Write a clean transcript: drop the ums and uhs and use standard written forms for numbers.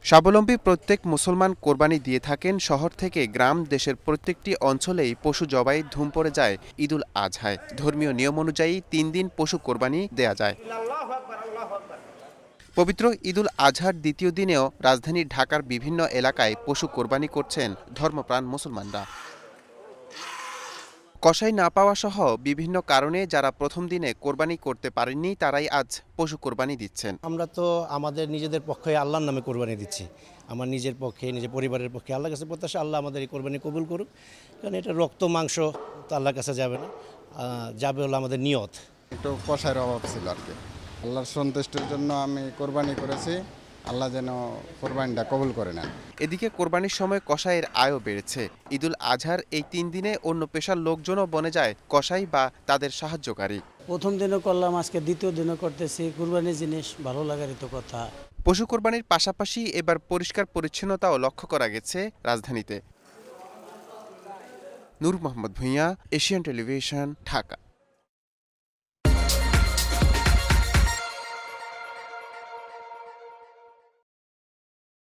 স্বাবলম্বী প্রত্যেক মুসলমান কোরবানি দিয়ে থাকেন। শহর থেকে গ্রাম, দেশের প্রত্যেকটি অঞ্চলেই পশু জবাই ধুম পড়ে যায় ঈদুল আজহায়। ধর্মীয় নিয়ম অনুযায়ী ৩ দিন পশু কোরবানি দেয়া যায়। পবিত্র ঈদুল আজহার দ্বিতীয় দিনেও রাজধানী ঢাকার বিভিন্ন এলাকায় পশু কোরবানি করছেন ধর্মপ্রাণ মুসলমানরা। কসাই না পাওয়া সহ বিভিন্ন কারণে যারা প্রথম দিনে কোরবানি করতে পারেননি তারাই আজ পশু কোরবানি দিচ্ছেন। আমরা তো আমাদের নিজেদের পক্ষে আল্লাহর নামে কোরবানি দিচ্ছি। আমার নিজের পক্ষে, নিজের পরিবারের পক্ষে আল্লাহর কাছে প্রত্যাশা আল্লাহ আমাদের এই কোরবানি কবুল করুক। কারণ এটা রক্ত মাংস তো আল্লাহর কাছে যাবে না, যাবে হলো আমাদের নিয়ত। একটু কষায়ের অভাব ছিল আর কি। আল্লাহর সন্তুষ্টির জন্য আমি কোরবানি করেছি, আল্লাহ যেন কোরবানিটা কবুল করে নেন। এদিকে কোরবানির সময় কসাইয়ের আয়ও বেড়েছে। ঈদুল আজহার এই ৩ দিনে অন্য পেশার লোকজনও বনে যায় কসাই বা তাদের সাহায্যকারী। প্রথম দিনও করলাম, আজকে দ্বিতীয় দিনও করতেছি। কুরবানির জিনিস ভালো লাগারই তো কথা। পশু কোরবানির পাশাপাশি এবার পরিষ্কার পরিচ্ছন্নতাও লক্ষ্য করা গেছে রাজধানীতে। নূর মোহাম্মদ ভূঁইয়া, এশিয়ান টেলিভিশন, ঢাকা।